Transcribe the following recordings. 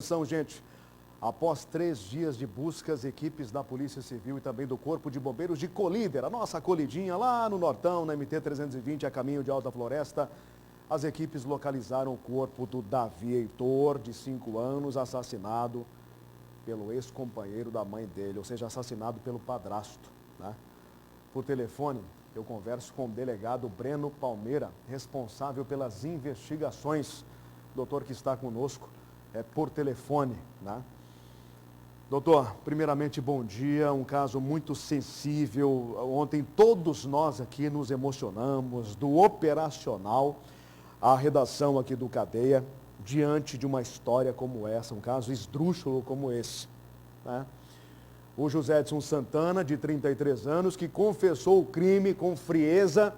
Atenção, gente. Após 3 dias de buscas, equipes da Polícia Civil e também do Corpo de Bombeiros de Colíder, a nossa colidinha lá no Nortão, na MT-320, a caminho de Alta Floresta, as equipes localizaram o corpo do Davi Heitor, de 5 anos, assassinado pelo ex-companheiro da mãe dele, ou seja, assassinado pelo padrasto, né? Por telefone, eu converso com o delegado Breno Palmeira, responsável pelas investigações. Doutor que está conosco por telefone, né? Doutor, primeiramente, bom dia. Um caso muito sensível. Ontem todos nós aqui nos emocionamos, do operacional à redação aqui do Cadeia, diante de uma história como essa, um caso esdrúxulo como esse, né? O José Edson Santana, de 33 anos, que confessou o crime com frieza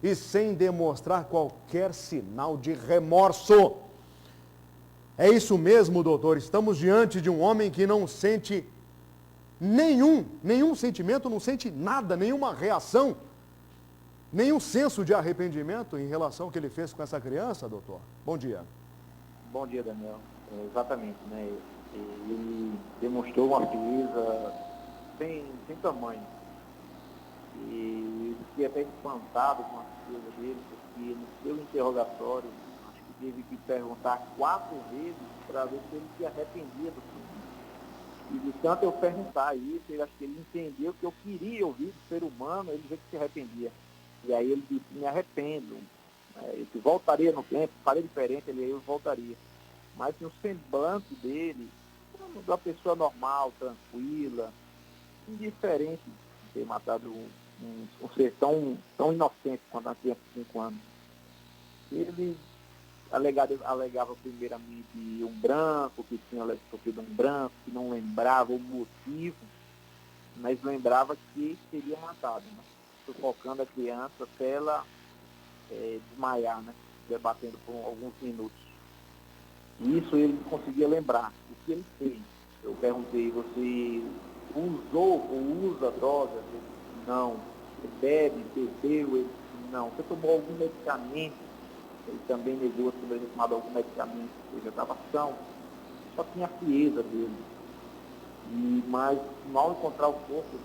e sem demonstrar qualquer sinal de remorso. É isso mesmo, doutor. Estamos diante de um homem que não sente nenhum sentimento, não sente nada, nenhuma reação, nenhum senso de arrependimento em relação ao que ele fez com essa criança, doutor. Bom dia. Bom dia, Daniel. Exatamente, né? Ele demonstrou uma frieza sem tamanho. E eu fiquei até espantado com a frieza dele, porque no seu interrogatório, acho que teve que perguntar 4 vezes para ver se ele se arrependia do crime. E de tanto eu perguntar isso, eu acho que ele entendeu que eu queria ouvir do ser humano, ele dizia que se arrependia. E aí ele disse, me arrependo. Ele voltaria no tempo, faria diferente, eu voltaria. Mas no semblante dele, uma pessoa normal, tranquila, indiferente de ter matado um ser tão inocente quanto a criança de 5 anos. Ele alegava primeiramente um branco, que tinha sofrido um branco, que não lembrava o motivo, mas lembrava que seria matado, né? Sufocando a criança até ela desmaiar, né? Debatendo por alguns minutos. Isso ele conseguia lembrar. O que ele fez? Eu perguntei, você usou ou usa drogas? Ele disse, não. Você bebeu? Ele disse, não. Você tomou algum medicamento? Ele também negou se ele tinha tomado algum medicamento, ele já estava são. Só tinha a frieza dele. Mas, ao encontrar o corpo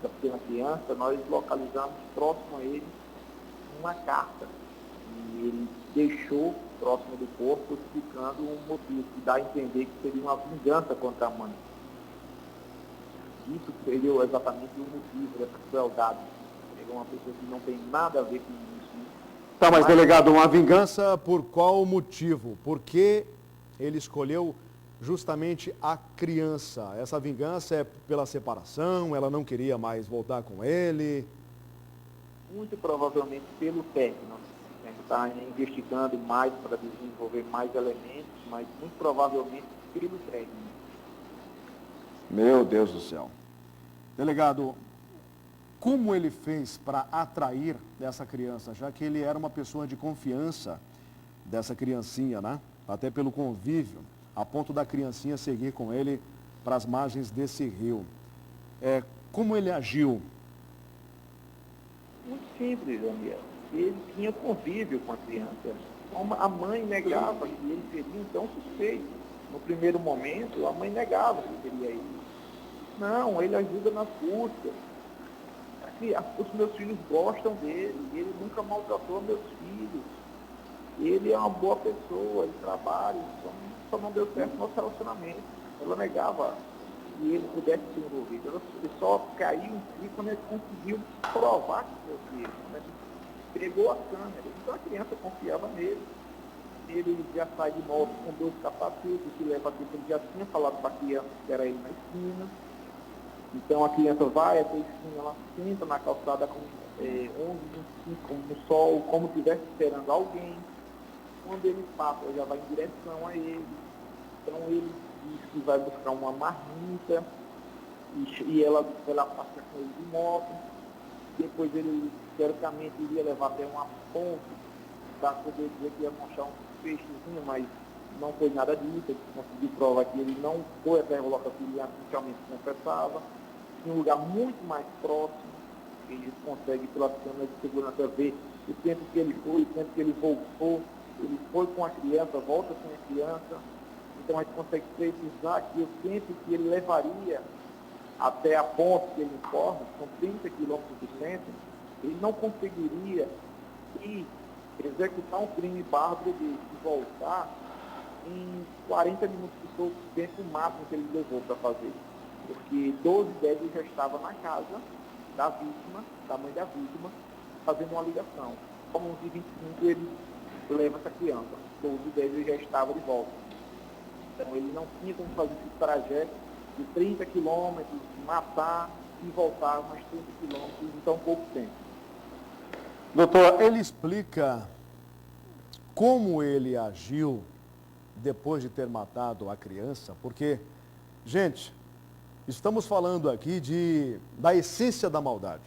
da pequena criança, nós localizamos próximo a ele uma carta. E ele deixou próximo do corpo, explicando um motivo, que dá a entender que seria uma vingança contra a mãe. Isso seria exatamente o motivo dessa crueldade. É uma pessoa que não tem nada a ver com isso. Tá, mas delegado, uma vingança por qual motivo? Por que ele escolheu justamente a criança? Essa vingança é pela separação? Ela não queria mais voltar com ele? Muito provavelmente pelo término. A gente está investigando mais para desenvolver mais elementos, mas muito provavelmente pelo término. Meu Deus do céu. Delegado, como ele fez para atrair essa criança, já que ele era uma pessoa de confiança dessa criancinha, né? Até pelo convívio, a ponto da criancinha seguir com ele para as margens desse rio. Como ele agiu? Muito simples, Daniel. Ele tinha convívio com a criança. A mãe negava que ele seria então suspeito. No primeiro momento, a mãe negava que seria ele. Não, ele ajuda nas buscas. Os meus filhos gostam dele, ele nunca maltratou meus filhos. Ele é uma boa pessoa, ele trabalha, só não deu certo no nosso relacionamento. Ela negava que ele pudesse ser envolvido. Ele só caiu em si quando ele conseguiu provar que foi ele. Quando ele pegou a câmera. Então a criança confiava nele. Ele já sai de novo com 2 capacetes, que leva a que ele já tinha falado para a criança que era ele na esquina. Então a criança vai até a esquina, ela senta na calçada com 11h25, no sol, como se estivesse esperando alguém. Quando ele passa, ela já vai em direção a ele. Então ele diz que vai buscar uma marmita e ela passa com ele de moto. Depois ele, teoricamente, iria levar até uma ponte para poder dizer que ia mostrar um peixezinho, mas não foi nada disso. Ele conseguiu provar que ele não foi até o local que ele inicialmente confessava. Em um lugar muito mais próximo, ele consegue, pela câmera de segurança, ver o tempo que ele foi, o tempo que ele voltou. Ele foi com a criança, volta com a criança. Então a gente consegue precisar que o tempo que ele levaria até a ponte que ele informa, são 30 km por centro, ele não conseguiria ir executar um crime bárbaro de voltar em 40 minutos, que foi o tempo máximo que ele levou para fazer. Porque 12 e 10 ele já estava na casa da vítima, da mãe da vítima, fazendo uma ligação. Como 11 e 25 ele leva essa criança, 12 e 10 ele já estava de volta. Então ele não tinha como fazer esse trajeto de 30 quilômetros, matar e voltar mais 30 quilômetros em tão pouco tempo. Doutor, ele explica como ele agiu depois de ter matado a criança, porque, gente, estamos falando aqui da essência da maldade.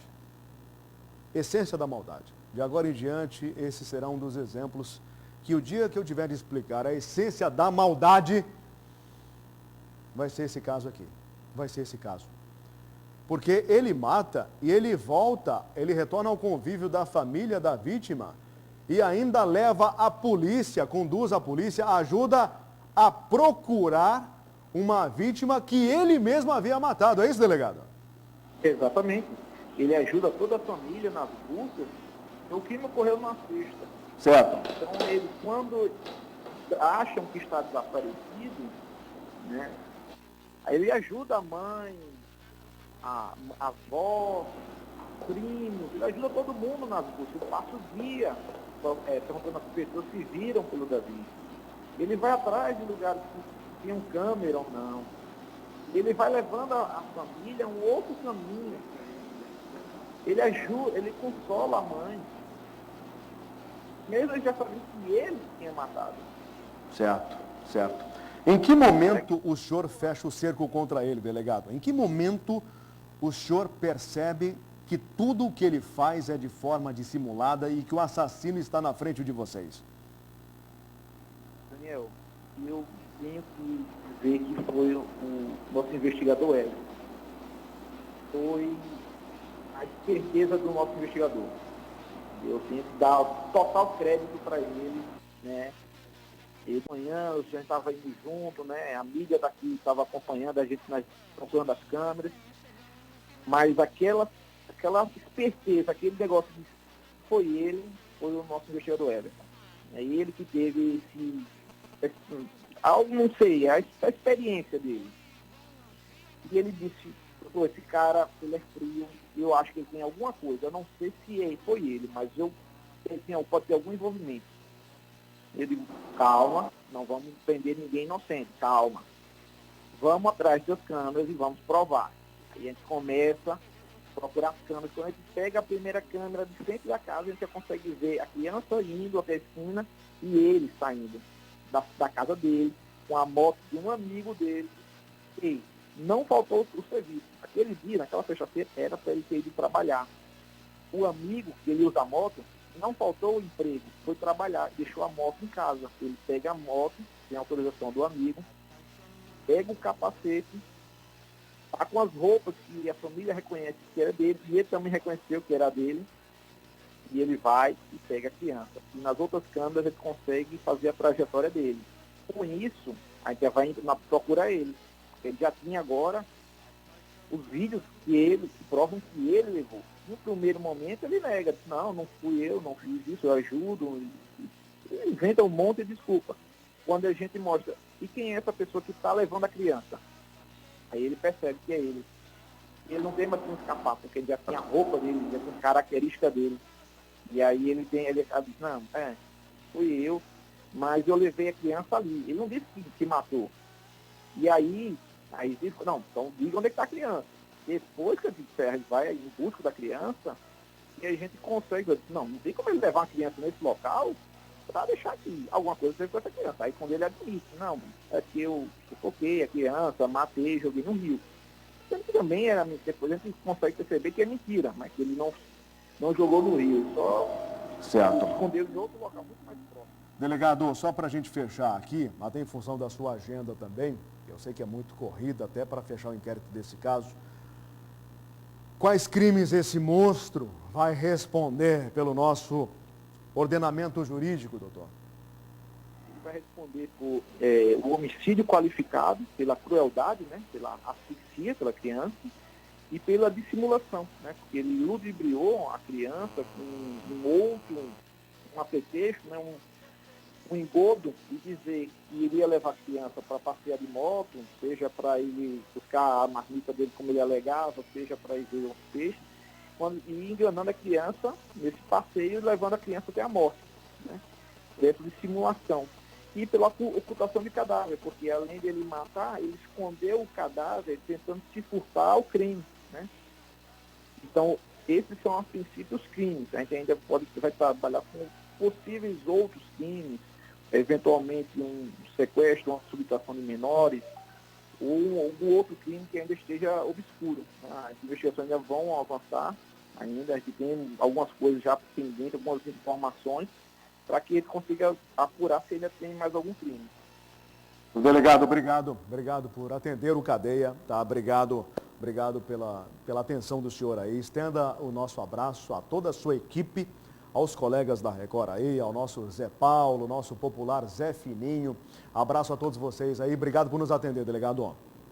Essência da maldade. De agora em diante, esse será um dos exemplos que o dia que eu tiver de explicar a essência da maldade, vai ser esse caso aqui. Vai ser esse caso. Porque ele mata e ele volta, ele retorna ao convívio da família da vítima e ainda leva a polícia, conduz a polícia, ajuda a procurar uma vítima que ele mesmo havia matado. É isso, delegado? Exatamente. Ele ajuda toda a família nas buscas. O crime ocorreu na sexta. Certo. Então, eles, quando acham que está desaparecido, né, aí ele ajuda a mãe, a avó, primos, ele ajuda todo mundo nas buscas. Ele passa o dia perguntando às pessoas se viram pelo Davi. Ele vai atrás de lugares que tinham câmera ou não. Ele vai levando a família a um outro caminho. Ele ajuda, ele consola a mãe. Mesmo ele já sabia que ele tinha matado. Certo, certo. Em que momento o senhor fecha o cerco contra ele, delegado? Em que momento o senhor percebe que tudo o que ele faz é de forma dissimulada e que o assassino está na frente de vocês? Daniel, eu tenho que dizer que foi o nosso investigador Hélio. Foi a esperteza do nosso investigador. Eu tenho que dar total crédito para ele, né? E de manhã a gente estava indo junto, né? A mídia daqui estava acompanhando a gente procurando as câmeras. Mas aquela esperteza, aquele negócio de foi o nosso investigador Everton. É ele que teve algo, não sei, a experiência dele. E ele disse, esse cara, ele é frio, eu acho que ele tem alguma coisa, eu não sei se foi ele, mas pode ter algum envolvimento. Eu digo, calma, não vamos prender ninguém inocente, calma. Vamos atrás das câmeras e vamos provar. Aí a gente começa a procurar as câmeras. Quando a gente pega a primeira câmera de frente da casa, a gente já consegue ver a criança indo até a esquina e ele saindo da casa dele, com a moto de um amigo dele. E não faltou o serviço. Aquele dia, naquela sexta-feira, era para ele ter ido trabalhar. O amigo que ele usa a moto, não faltou o emprego, foi trabalhar, deixou a moto em casa. Ele pega a moto, tem autorização do amigo, pega o capacete, está com as roupas que a família reconhece que era dele, e ele também reconheceu que era dele, e ele vai e pega a criança. E nas outras câmeras ele consegue fazer a trajetória dele. Com isso, a gente vai indo procurar ele. Ele já tinha agora os vídeos que provam que ele levou. No primeiro momento ele nega, diz, não fui eu, não fiz isso, eu ajudo. E inventa um monte de desculpa. Quando a gente mostra, e quem é essa pessoa que está levando a criança? Aí ele percebe que é ele. Ele não tem mais como escapar, porque ele já tem a roupa dele, já tem a característica dele. E aí ele diz, não, fui eu, mas eu levei a criança ali. Ele não disse que matou. E aí diz, não, então diga onde é que está a criança. Depois que a gente vai em busca da criança, e a gente consegue, não tem como ele levar uma criança nesse local para deixar que alguma coisa seja com essa criança. Aí quando ele admite, não, é que eu toquei a criança, matei, joguei no rio. Sendo que também era, depois a gente consegue perceber que é mentira, mas que ele não jogou no rio, só escondeu em outro local muito mais próximo. Delegado, só para a gente fechar aqui, até em função da sua agenda também, eu sei que é muito corrida até para fechar o inquérito desse caso, quais crimes esse monstro vai responder pelo nosso ordenamento jurídico, doutor? Ele vai vai responder por o homicídio qualificado, pela crueldade, né, pela asfixia pela criança e pela dissimulação, né, porque ele ludibriou a criança com um apetrecho, né, um engodo de dizer que iria levar a criança para passear de moto, seja para ele buscar a marmita dele como ele alegava, seja para ir ver os peixes, e enganando a criança nesse passeio e levando a criança até a morte, né? Dentro de simulação. E pela ocultação de cadáver, porque além dele matar, ele escondeu o cadáver tentando se furtar ao crime, né? Então, esses são, a princípio, os crimes. A gente ainda vai trabalhar com possíveis outros crimes, eventualmente um sequestro, uma subtração de menores, ou algum outro crime que ainda esteja obscuro. As investigações ainda vão avançar, ainda a gente tem algumas coisas já pendentes, algumas informações, para que ele consiga apurar se ainda tem mais algum crime. Delegado, obrigado por atender o Cadeia, tá? Obrigado pela atenção do senhor aí. Estenda o nosso abraço a toda a sua equipe, aos colegas da Record aí, ao nosso Zé Paulo, nosso popular Zé Fininho. Abraço a todos vocês aí. Obrigado por nos atender, delegado.